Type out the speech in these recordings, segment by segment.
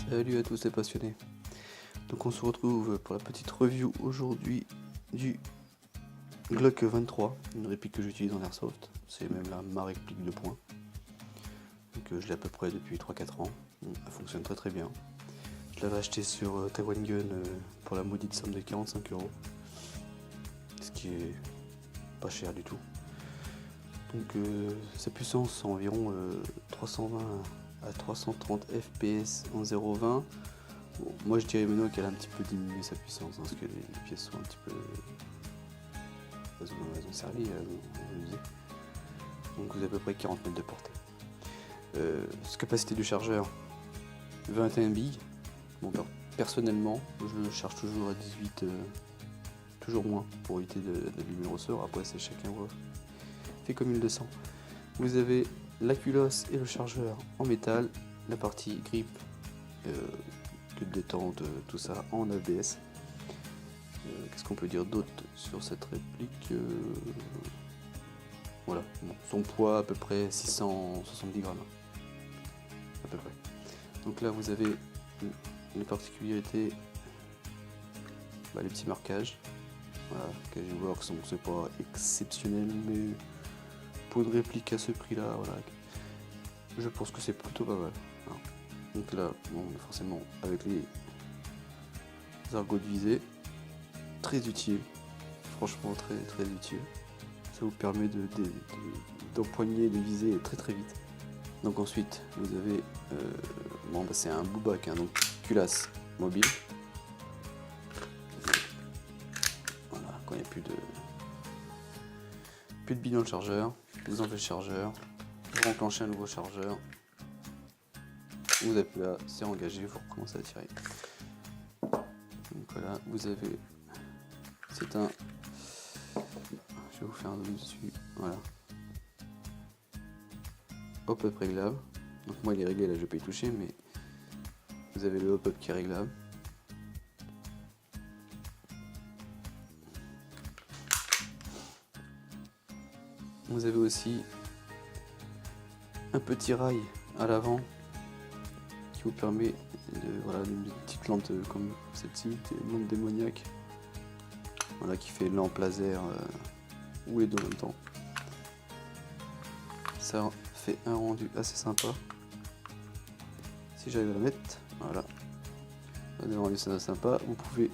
Salut à tous les passionnés. Donc on se retrouve pour la petite review aujourd'hui du Glock 23, une réplique que j'utilise en Airsoft. C'est même ma réplique de poing. Donc je l'ai à peu près depuis 3-4 ans. Elle fonctionne très bien. Je l'avais acheté sur Taiwan Gun pour la maudite somme de 45€. Ce qui est pas cher du tout. Donc sa puissance c'est environ 320 à 330 fps en 0.20. Bon, moi je dirais maintenant qu'elle a un petit peu diminué sa puissance, parce que les pièces sont un petit peu... Elles ont servi, elles ont usé. Donc vous avez à peu près 40 mètres de portée. Capacité du chargeur, 21 billes. Bon, personnellement, je le charge toujours à 18, toujours moins, pour éviter d'abîmer le ressort. Après c'est chacun fait comme il le sent. Vous avez la culosse et le chargeur en métal, la partie grip, de détente, tout ça en ABS. Qu'est-ce qu'on peut dire d'autre sur cette réplique? Voilà, bon, son poids à peu près 670 grammes à peu près. Donc là vous avez les particularités, les petits marquages. Voilà, KG-Works, c'est pas exceptionnel, mais pour une réplique à ce prix là, voilà, je pense que c'est plutôt pas mal. Voilà. Donc là, bon, forcément avec les ergots de visée, très utile, franchement très utile. Ça vous permet d'empoigner les visées très vite. Donc ensuite vous avez c'est un blueback, donc culasse mobile. Voilà, quand il n'y a plus de billes dans le chargeur, vous enlevez le chargeur, vous enclenchez un nouveau chargeur, vous appuyez là, c'est engagé, vous recommencez à tirer. Donc voilà, vous avez, c'est un, je vais vous faire un zoom dessus, voilà, hop-up réglable. Donc moi il est réglé, là je vais pas y toucher, mais vous avez le hop-up qui est réglable. Vous avez aussi un petit rail à l'avant qui vous permet de, une petite lampe comme celle-ci, une lampe démoniaque, voilà, qui fait lampe laser ou les deux en même temps. Ça fait un rendu assez sympa. Si j'arrive à la mettre, voilà, un rendu sympa. Vous pouvez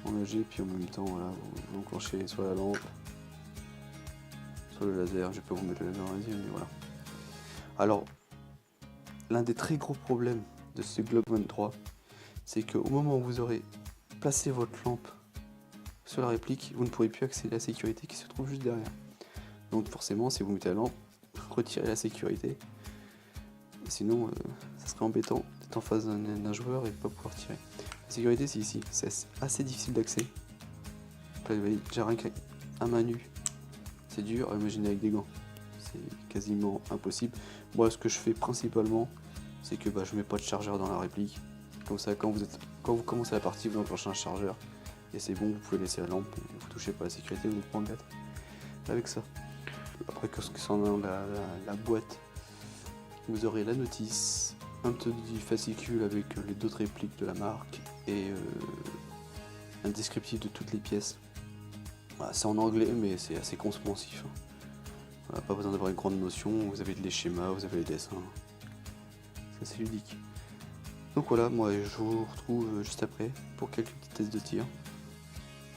engager, puis en même temps, voilà, vous enclenchez soit la lampe, soit le laser. Je peux vous mettre le laser dans les yeux, mais voilà. Alors, l'un des très gros problèmes de ce Glock 23, c'est qu'au moment où vous aurez placé votre lampe sur la réplique, vous ne pourrez plus accéder à la sécurité qui se trouve juste derrière. Donc forcément, si vous mettez la lampe, retirez la sécurité. Sinon, ça serait embêtant d'être en face d'un joueur et de ne pas pouvoir tirer. La sécurité, c'est ici. C'est assez difficile d'accès. Vous voyez, déjà rien qu'à main nue, c'est dur. Imaginez avec des gants, c'est quasiment impossible. Moi, ce que je fais principalement, c'est que je mets pas de chargeur dans la réplique. Comme ça, quand vous commencez la partie, vous enclenchez un chargeur et c'est bon, vous pouvez laisser la lampe, vous touchez pas à la sécurité, vous ne prenez pas avec ça. Après, qu'est-ce que c'est dans la boîte? Vous aurez la notice, un petit fascicule avec les d'autres répliques de la marque et un descriptif de toutes les pièces. Voilà, c'est en anglais, mais c'est assez compréhensif. Voilà, pas besoin d'avoir une grande notion, vous avez les schémas, vous avez les dessins. C'est assez ludique. Donc voilà, moi je vous retrouve juste après pour quelques petits tests de tir,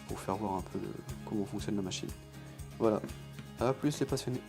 pour faire voir un peu comment fonctionne la machine. Voilà, à plus les passionnés.